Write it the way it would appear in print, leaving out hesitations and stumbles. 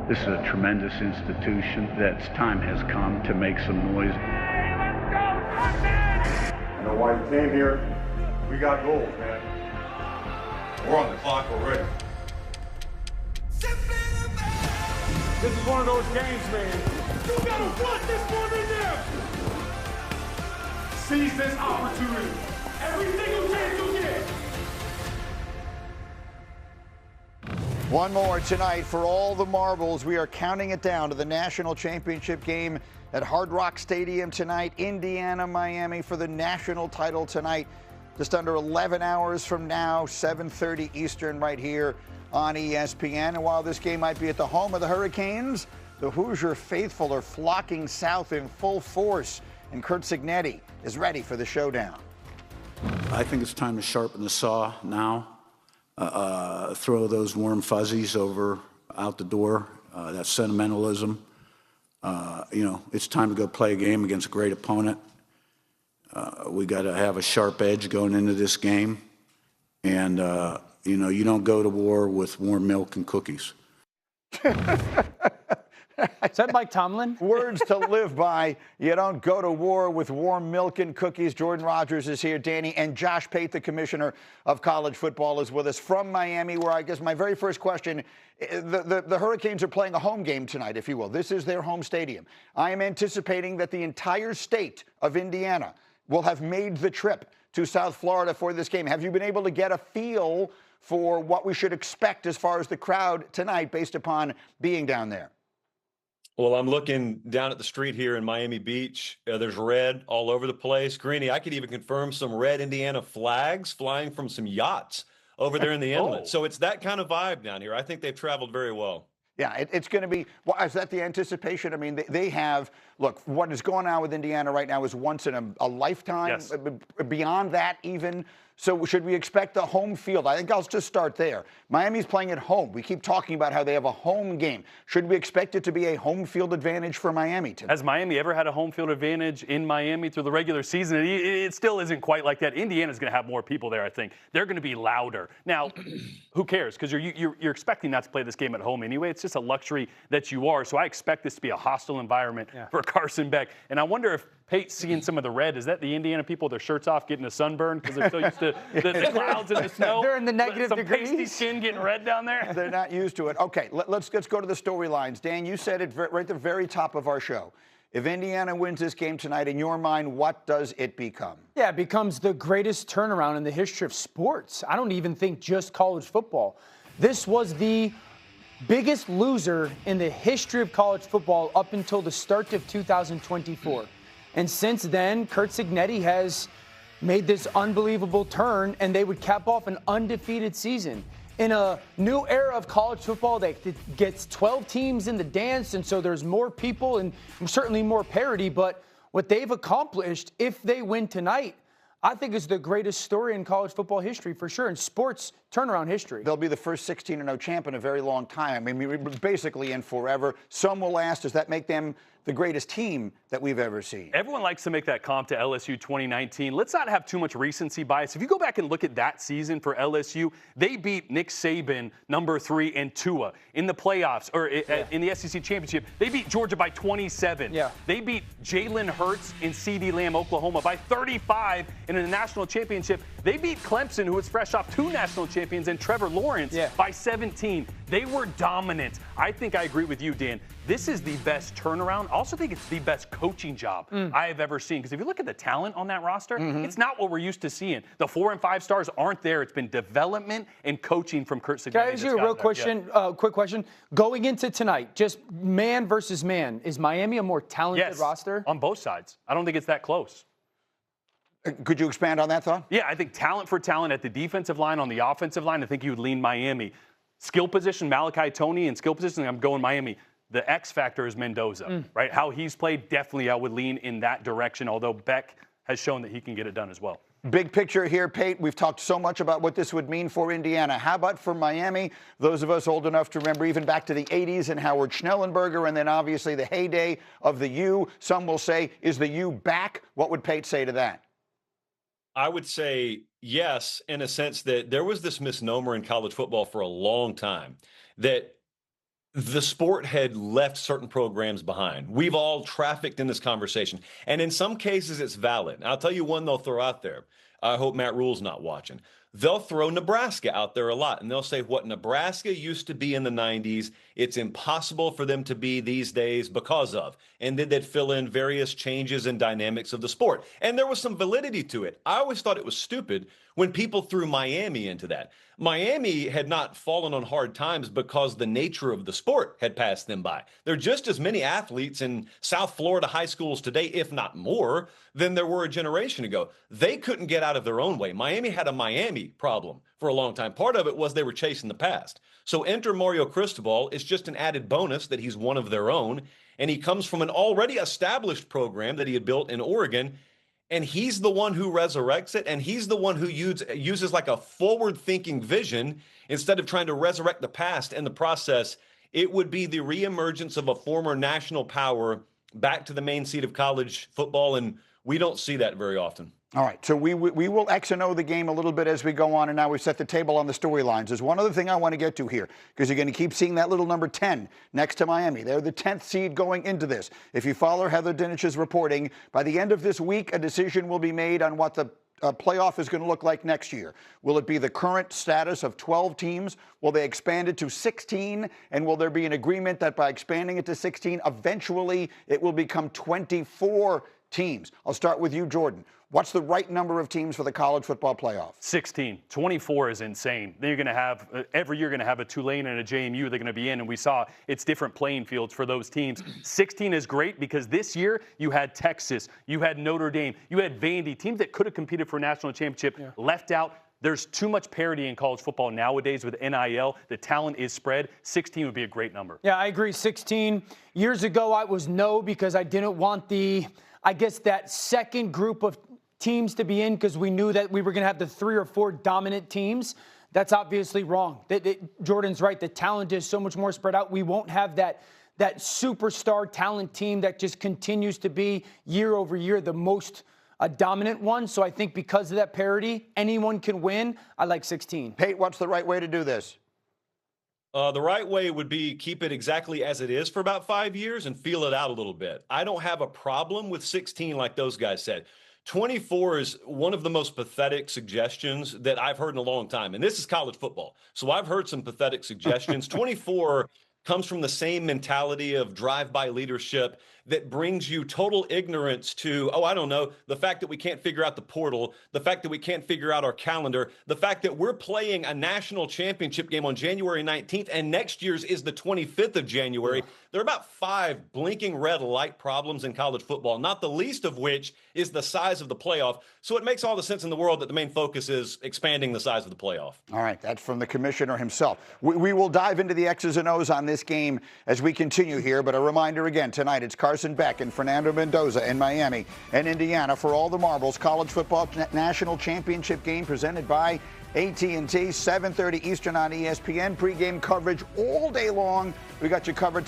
This is a tremendous institution that's time has come to make some noise. I know why you came here. We got gold, man. We're on the clock already. This is one of those games, man. You gotta want this one in there. Seize this opportunity. Every single chance you get. One more tonight for all the marbles. We are counting it down to the national championship game at Hard Rock Stadium tonight. Indiana, Miami for the national title tonight. Just under 11 hours from now, 7:30 Eastern right here on ESPN. And while this game might be at the home of the Hurricanes, the Hoosier faithful are flocking south in full force. And Curt Cignetti is ready for the showdown. I think it's time to sharpen the saw now. Throw those warm fuzzies out the door. That sentimentalism. It's time to go play a game against a great opponent. We got to have a sharp edge going into this game. And, you don't go to war with warm milk and cookies. Is that Mike Tomlin? Words to live by. You don't go to war with warm milk and cookies. Jordan Rogers is here, Danny, and Josh Pate, the commissioner of college football, is with us from Miami, where I guess my very first question, the Hurricanes are playing a home game tonight, if you will. This is their home stadium. I am anticipating that the entire state of Indiana will have made the trip to South Florida for this game. Have you been able to get a feel for what we should expect as far as the crowd tonight based upon being down there? Well, I'm looking down at the street here in Miami Beach. There's red all over the place. Greeny, I could even confirm some red Indiana flags flying from some yachts over there in the inlet. So it's that kind of vibe down here. I think they've traveled very well. Yeah, it's going to be, well, is that the anticipation? I mean, they have, look, what is going on with Indiana right now is once in a lifetime, Yes. Beyond that even. So should we expect the home field? I think I'll just start there. Miami's playing at home. We keep talking about how they have a home game. Should we expect it to be a home field advantage for Miami tonight? Has Miami ever had a home field advantage in Miami through the regular season? It still isn't quite like that. Indiana's going to have more people there, I think. They're going to be louder. Now, who cares? Because you're expecting not to play this game at home anyway. It's just a luxury that you are. So I expect this to be a hostile environment for Carson Beck. And I wonder if Pate's seeing some of the red. Is that the Indiana people with their shirts off getting a sunburn because they're so used to the clouds and the snow? They're in the negative some degrees. Pasty skin getting red down there. They're not used to it. Okay, let's go to the storylines. Dan, you said it right at the very top of our show. If Indiana wins this game tonight, in your mind, what does it become? Yeah, it becomes the greatest turnaround in the history of sports. I don't even think just college football. This was the biggest loser in the history of college football up until the start of 2024. And since then, Curt Cignetti has made this unbelievable turn, and they would cap off an undefeated season. In a new era of college football that gets 12 teams in the dance, and so there's more people and certainly more parity, but what they've accomplished, if they win tonight, I think is the greatest story in college football history for sure, in sports turnaround history. They'll be the first 16-0 champ in a very long time. I mean, basically in forever. Some will ask, does that make them the greatest team that we've ever seen? Everyone likes to make that comp to LSU 2019. Let's not have too much recency bias. If you go back and look at that season for LSU, they beat Nick Saban, number 3, and Tua in the playoffs, or in the SEC Championship. They beat Georgia by 27. Yeah. They beat Jalen Hurts and CeeDee Lamb, Oklahoma, by 35 in the national championship. They beat Clemson, who was fresh off 2 national champions, and Trevor Lawrence by 17. They were dominant. I think I agree with you, Dan. This is the best turnaround. I also think it's the best coaching job I have ever seen. Because if you look at the talent on that roster, it's not what we're used to seeing. The 4 and 5 stars aren't there. It's been development and coaching from Curt Cignetti. Can I ask you a real question? Quick question. Going into tonight, just man versus man, is Miami a more talented roster? On both sides. I don't think it's that close. Could you expand on that thought? Yeah, I think talent for talent at the defensive line, on the offensive line, I think you would lean Miami. Skill position, Malachi Toney, and skill position, I'm going Miami. The X factor is Mendoza, right? How he's played, definitely I would lean in that direction, although Beck has shown that he can get it done as well. Big picture here, Pate. We've talked so much about what this would mean for Indiana. How about for Miami? Those of us old enough to remember even back to the 80s and Howard Schnellenberger, and then obviously the heyday of the U. Some will say, is the U back? What would Pate say to that? I would say yes, in a sense that there was this misnomer in college football for a long time that the sport had left certain programs behind. We've all trafficked in this conversation. And in some cases, it's valid. I'll tell you one they'll throw out there. I hope Matt Rule's not watching. They'll throw Nebraska out there a lot, and they'll say what Nebraska used to be in the 90s, it's impossible for them to be these days because of. And then they'd fill in various changes and dynamics of the sport. And there was some validity to it. I always thought it was stupid when people threw Miami into that. Miami had not fallen on hard times because the nature of the sport had passed them by. There are just as many athletes in South Florida high schools today, if not more, than there were a generation ago. They couldn't get out of their own way. Miami had a Miami problem for a long time. Part of it was they were chasing the past. So enter Mario Cristobal. It's just an added bonus that he's one of their own. And he comes from an already established program that he had built in Oregon. And he's the one who resurrects it, and he's the one who uses like a forward-thinking vision instead of trying to resurrect the past. In the process, it would be the reemergence of a former national power back to the main seat of college football, and we don't see that very often. All right, so we will X and O the game a little bit as we go on, and now we've set the table on the storylines. There's one other thing I want to get to here, because you're going to keep seeing that little number 10 next to Miami. They're the 10th seed going into this. If you follow Heather Dinich's reporting, by the end of this week, a decision will be made on what the playoff is going to look like next year. Will it be the current status of 12 teams? Will they expand it to 16? And will there be an agreement that by expanding it to 16, eventually it will become 24 teams? I'll start with you, Jordan. What's the right number of teams for the college football playoff? 16. 24 is insane. Then you're going to have, every year, going to have a Tulane and a JMU they're going to be in, and we saw it's different playing fields for those teams. 16 is great because this year you had Texas, you had Notre Dame, you had Vandy, teams that could have competed for a national championship, left out. There's too much parity in college football nowadays with NIL. The talent is spread. 16 would be a great number. Yeah, I agree. 16. Years ago, I was no because I didn't want that second group of teams to be in because we knew that we were going to have the 3 or 4 dominant teams. That's obviously wrong. Jordan's right. The talent is so much more spread out. We won't have that superstar talent team that just continues to be year over year the most dominant one. So I think because of that parity, anyone can win. I like 16. Pate, what's the right way to do this? The right way would be keep it exactly as it is for about 5 years and feel it out a little bit. I don't have a problem with 16 like those guys said. 24 is one of the most pathetic suggestions that I've heard in a long time. And this is college football. So I've heard some pathetic suggestions. 24 comes from the same mentality of drive-by leadership that brings you total ignorance to, I don't know, the fact that we can't figure out the portal, the fact that we can't figure out our calendar, the fact that we're playing a national championship game on January 19th and next year's is the 25th of January. Yeah. There are about 5 blinking red light problems in college football, not the least of which is the size of the playoff. So it makes all the sense in the world that the main focus is expanding the size of the playoff. All right, that's from the commissioner himself. We will dive into the X's and O's on this game as we continue here, but a reminder again, tonight it's Carson Beck and Fernando Mendoza in Miami and Indiana for all the marbles. College football national championship game presented by AT&T, 7:30 Eastern on ESPN. Pre-game coverage all day long. We got you covered.